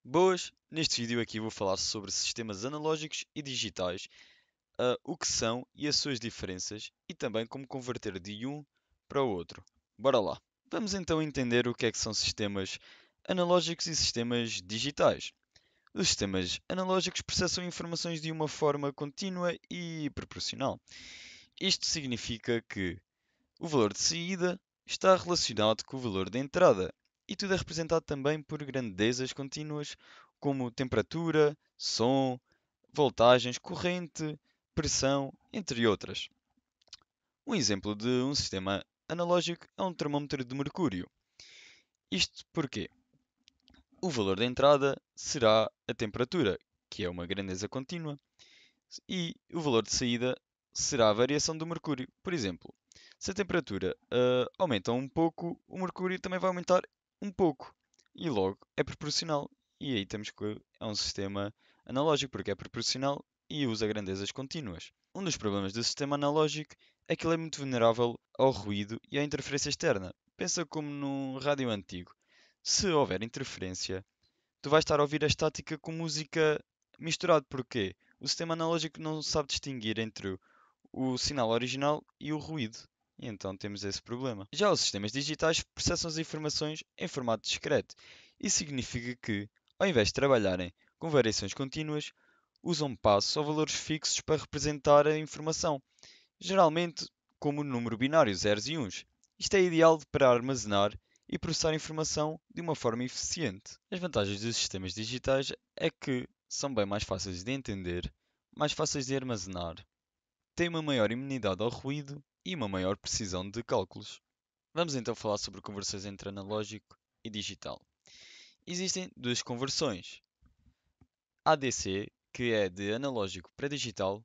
Boas! Neste vídeo aqui vou falar sobre sistemas analógicos e digitais, o que são e as suas diferenças e também como converter de um para o outro. Bora lá! Vamos então entender o que é que são sistemas analógicos e sistemas digitais. Os sistemas analógicos processam informações de uma forma contínua e proporcional. Isto significa que o valor de saída está relacionado com o valor de entrada, e tudo é representado também por grandezas contínuas como temperatura, som, voltagens, corrente, pressão, entre outras. Um exemplo de um sistema analógico é um termómetro de mercúrio. Isto porque o valor de entrada será a temperatura, que é uma grandeza contínua, e o valor de saída será a variação do mercúrio. Por exemplo, se a temperatura aumenta um pouco, o mercúrio também vai aumentar um pouco. E logo é proporcional. E aí temos que é um sistema analógico, porque é proporcional e usa grandezas contínuas. Um dos problemas do sistema analógico é que ele é muito vulnerável ao ruído e à interferência externa. Pensa como num rádio antigo. Se houver interferência, tu vais estar a ouvir a estática com música misturado. Porquê? O sistema analógico não sabe distinguir entre o sinal original e o ruído. E então temos esse problema. Já os sistemas digitais processam as informações em formato discreto. Isso significa que, ao invés de trabalharem com variações contínuas, usam passos ou valores fixos para representar a informação, geralmente como o número binário zeros e uns. Isto é ideal para armazenar e processar informação de uma forma eficiente. As vantagens dos sistemas digitais é que são bem mais fáceis de entender, mais fáceis de armazenar, têm uma maior imunidade ao ruído e uma maior precisão de cálculos. Vamos então falar sobre conversões entre analógico e digital. Existem duas conversões. ADC, que é de analógico para digital,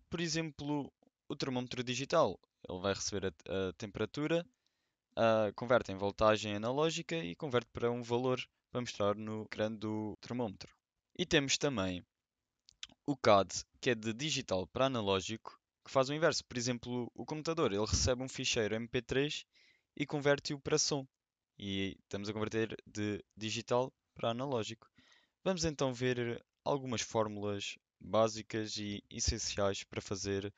por exemplo, o termómetro digital. Ele vai receber a temperatura, converte em voltagem analógica e converte para um valor para mostrar no ecrã do termómetro. E temos também o CAD, que é de digital para analógico, que faz o inverso. Por exemplo, o computador, ele recebe um ficheiro MP3 e converte-o para som. E estamos a converter de digital para analógico. Vamos então ver algumas fórmulas básicas e essenciais para fazer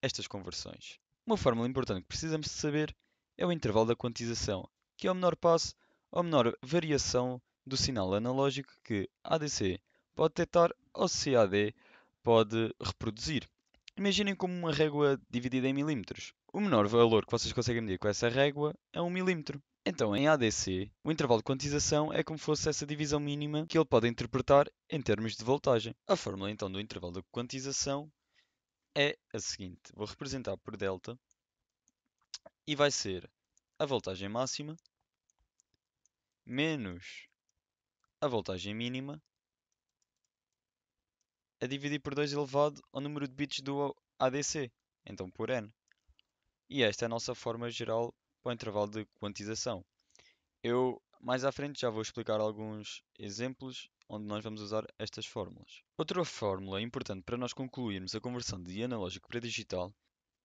estas conversões. Uma fórmula importante que precisamos de saber é o intervalo da quantização, que é o menor passo ou menor variação do sinal analógico que ADC pode detectar ou CAD pode reproduzir. Imaginem como uma régua dividida em milímetros. O menor valor que vocês conseguem medir com essa régua é 1 milímetro. Então, em ADC, o intervalo de quantização é como se fosse essa divisão mínima que ele pode interpretar em termos de voltagem. A fórmula então do intervalo de quantização é a seguinte. Vou representar por delta e vai ser a voltagem máxima menos a voltagem mínima a dividir por 2 elevado ao número de bits do ADC, então por n. E esta é a nossa forma geral para o intervalo de quantização. Eu mais à frente já vou explicar alguns exemplos onde nós vamos usar estas fórmulas. Outra fórmula importante para nós concluirmos a conversão de analógico para digital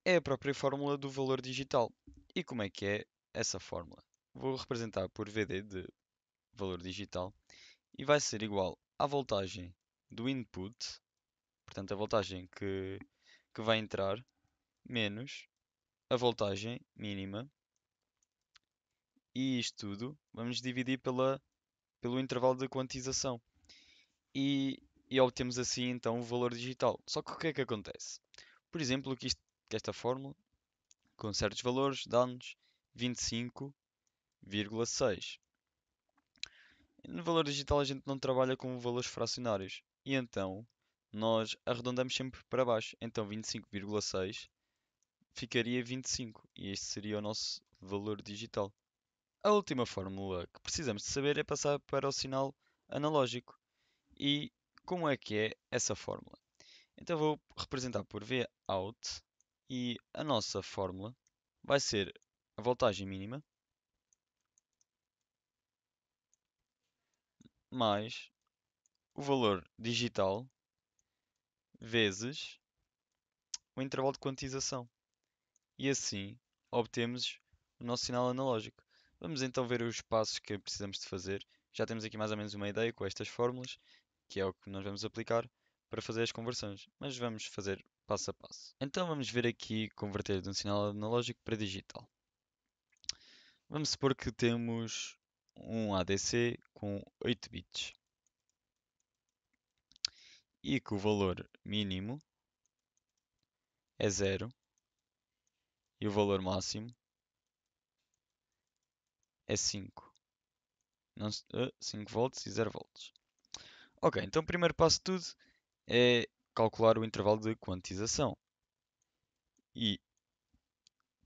é a própria fórmula do valor digital. E como é que é essa fórmula? Vou representar por VD de valor digital e vai ser igual à voltagem do input, portanto a voltagem que vai entrar, menos a voltagem mínima, e isto tudo vamos dividir pelo intervalo de quantização. E obtemos assim então o valor digital. Só que o que é que acontece? Por exemplo, que esta fórmula, com certos valores, dá-nos 25,6. No valor digital a gente não trabalha com valores fracionários. E então nós arredondamos sempre para baixo. Então 25,6 ficaria 25. E este seria o nosso valor digital. A última fórmula que precisamos de saber é passar para o sinal analógico. E como é que é essa fórmula? Então vou representar por Vout e a nossa fórmula vai ser a voltagem mínima mais o valor digital vezes o intervalo de quantização. E assim obtemos o nosso sinal analógico. Vamos então ver os passos que precisamos de fazer. já temos aqui mais ou menos uma ideia com estas fórmulas, que é o que nós vamos aplicar para fazer as conversões. Mas vamos fazer passo a passo. Então vamos ver aqui converter de um sinal analógico para digital. Vamos supor que temos um ADC com 8 bits e que o valor mínimo é 0 e o valor máximo é 5. Não, 5 volts e 0 volts. Ok, então o primeiro passo de tudo é calcular o intervalo de quantização. E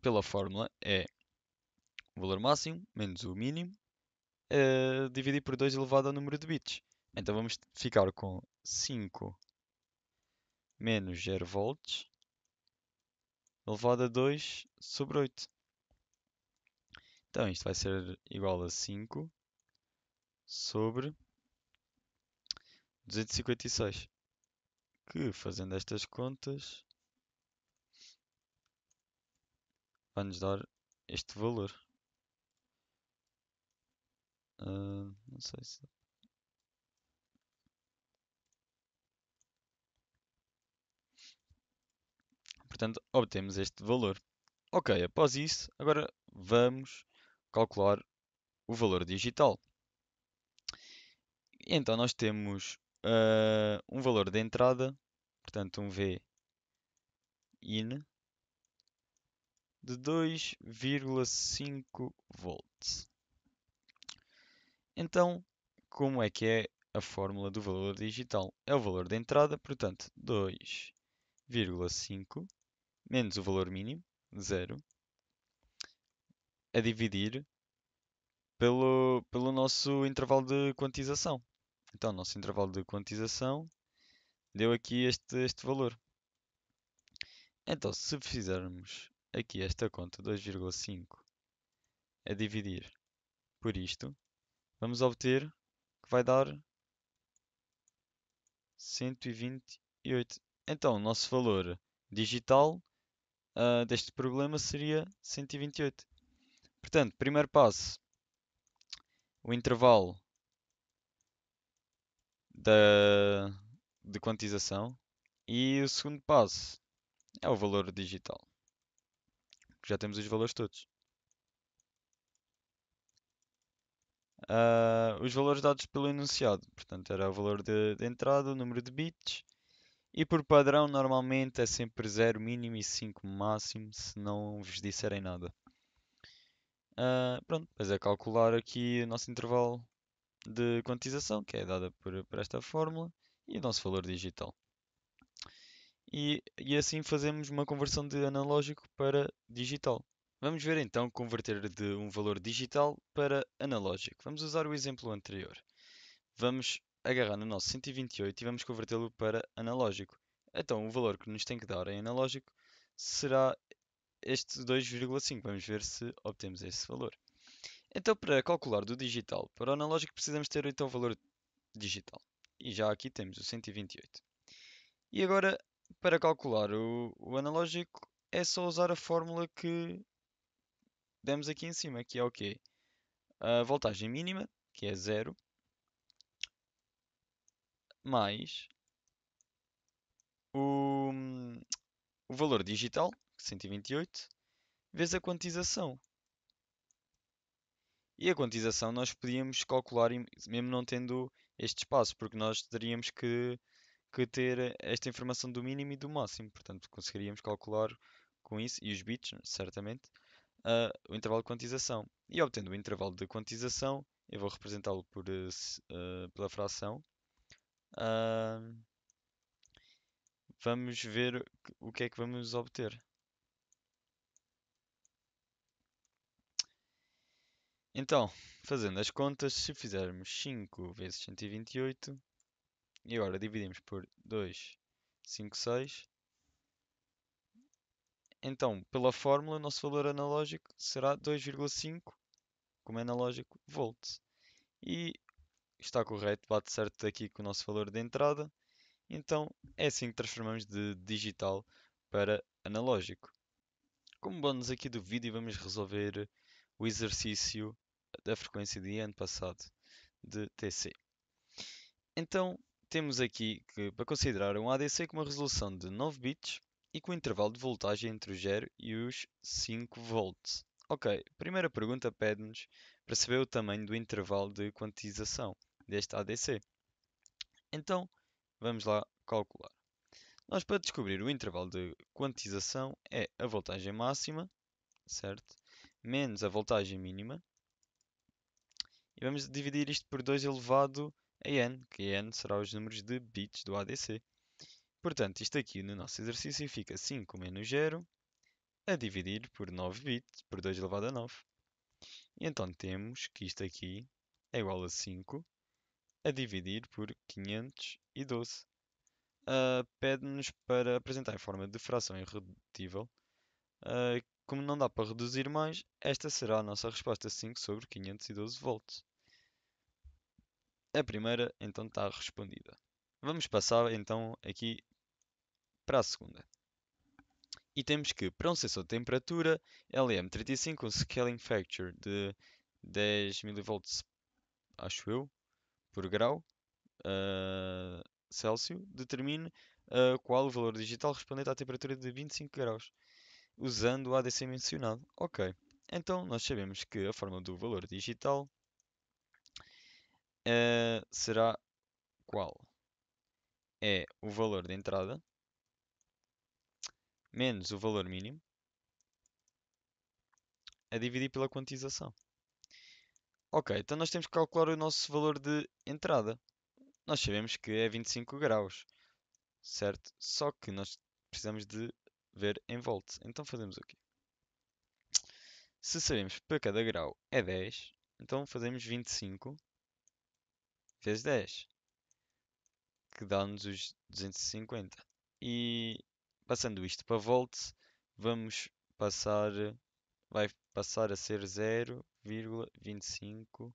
pela fórmula é o valor máximo menos o mínimo dividido por 2 elevado ao número de bits. Então vamos ficar com 5 menos 0 volts elevado a 2 sobre 8. Então isto vai ser igual a 5 sobre 256. Que fazendo estas contas vai-nos dar este valor. Não sei se. Portanto, obtemos este valor. Ok, após isso, agora vamos calcular o valor digital. Então nós temos um valor de entrada, portanto um V in de 2,5 volts. Então, como é que é a fórmula do valor digital? É o valor de entrada, portanto 2,5 menos o valor mínimo, 0, a dividir pelo nosso intervalo de quantização. Então, o nosso intervalo de quantização deu aqui este valor. Então, se fizermos aqui esta conta, 2,5 a dividir por isto, vamos obter que vai dar 128. Então, o nosso valor digital deste problema seria 128. Portanto, primeiro passo, o intervalo de quantização. E o segundo passo é o valor digital. Já temos os valores todos. Os valores dados pelo enunciado. Portanto, era o valor de entrada, o número de bits. E por padrão, normalmente é sempre 0 mínimo e 5 máximo, se não vos disserem nada. Pronto, depois é calcular aqui o nosso intervalo de quantização, que é dada por esta fórmula, e o nosso valor digital. E assim fazemos uma conversão de analógico para digital. Vamos ver então converter de um valor digital para analógico. Vamos usar o exemplo anterior. Vamos agarrar no nosso 128 e vamos convertê-lo para analógico. Então o valor que nos tem que dar em analógico será este 2,5. Vamos ver se obtemos esse valor. Então para calcular do digital para o analógico precisamos ter então o valor digital. E já aqui temos o 128. E agora para calcular o analógico é só usar a fórmula que demos aqui em cima, que é o quê? A voltagem mínima, que é 0, mais o, o valor digital, 128, vezes a quantização. E a quantização nós podíamos calcular mesmo não tendo este espaço, porque nós teríamos que ter esta informação do mínimo e do máximo. Portanto, conseguiríamos calcular com isso, e os bits, certamente, o intervalo de quantização. E obtendo o intervalo de quantização, eu vou representá-lo pela fração. Vamos ver o que é que vamos obter. Então, fazendo as contas, se fizermos 5 vezes 128 e agora dividimos por 2,56, então, pela fórmula, o nosso valor analógico será 2,5, como é analógico, volts. E está correto, bate certo aqui com o nosso valor de entrada. Então, é assim que transformamos de digital para analógico. Como bónus aqui do vídeo, vamos resolver o exercício da frequência de ano passado. de TC. Então, temos aqui que, para considerar um ADC com uma resolução de 9 bits e com um intervalo de voltagem entre os 0 e os 5 volts. Ok, primeira pergunta pede-nos para saber o tamanho do intervalo de quantização deste ADC. Então, vamos lá calcular. Nós, para descobrir o intervalo de quantização, é a voltagem máxima, certo? Menos a voltagem mínima. E vamos dividir isto por 2 elevado a n, que n será os números de bits do ADC. Portanto, isto aqui no nosso exercício fica 5 menos 0 a dividir por 9 bits, por 2 elevado a 9. E então temos que isto aqui é igual a 5 a dividir por 512. Pede-nos para apresentar em forma de fração irredutível. Como não dá para reduzir mais, esta será a nossa resposta 5 sobre 512 volts. A primeira então está respondida. Vamos passar então aqui para a segunda. E temos que, para um sensor de temperatura LM35, um scaling factor de 10 mV, acho eu, por grau Celsius, determine qual o valor digital respondente à temperatura de 25 graus, usando o ADC mencionado. Ok, então nós sabemos que a forma do valor digital será qual? É o valor de entrada menos o valor mínimo a dividir pela quantização. Ok, então nós temos que calcular o nosso valor de entrada. Nós sabemos que é 25 graus, certo? Só que nós precisamos de ver em volts. Então fazemos o quê? Se sabemos que para cada grau é 10, então fazemos 25 vezes 10, que dá-nos os 250. E passando isto para volts, vamos passar, vai passar a ser 0,25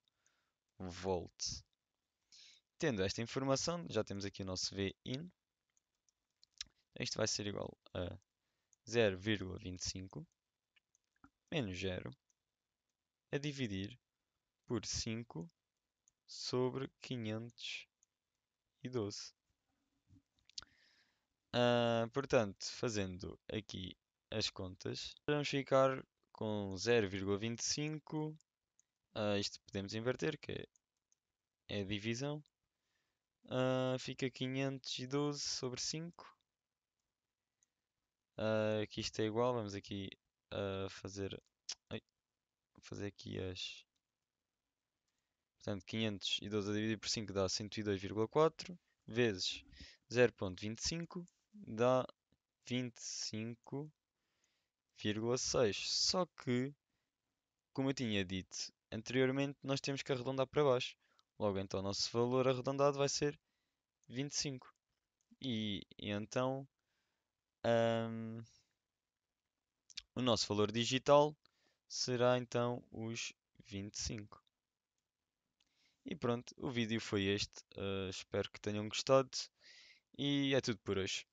volts. Tendo esta informação, já temos aqui o nosso Vin. Isto vai ser igual a 0,25 menos 0 a dividir por 5 sobre 512. Portanto, fazendo aqui as contas, vamos ficar com 0,25. Isto podemos inverter, que é a divisão. Fica 512 sobre 5. Que isto é igual, vamos aqui fazer, fazer aqui as... Portanto, 512 a dividir por 5 dá 102,4 vezes 0,25 dá 25,6. Só que, como eu tinha dito anteriormente, nós temos que arredondar para baixo. Logo, então, o nosso valor arredondado vai ser 25. E então, o nosso valor digital será então os 25. E pronto, o vídeo foi este. Espero que tenham gostado. E é tudo por hoje.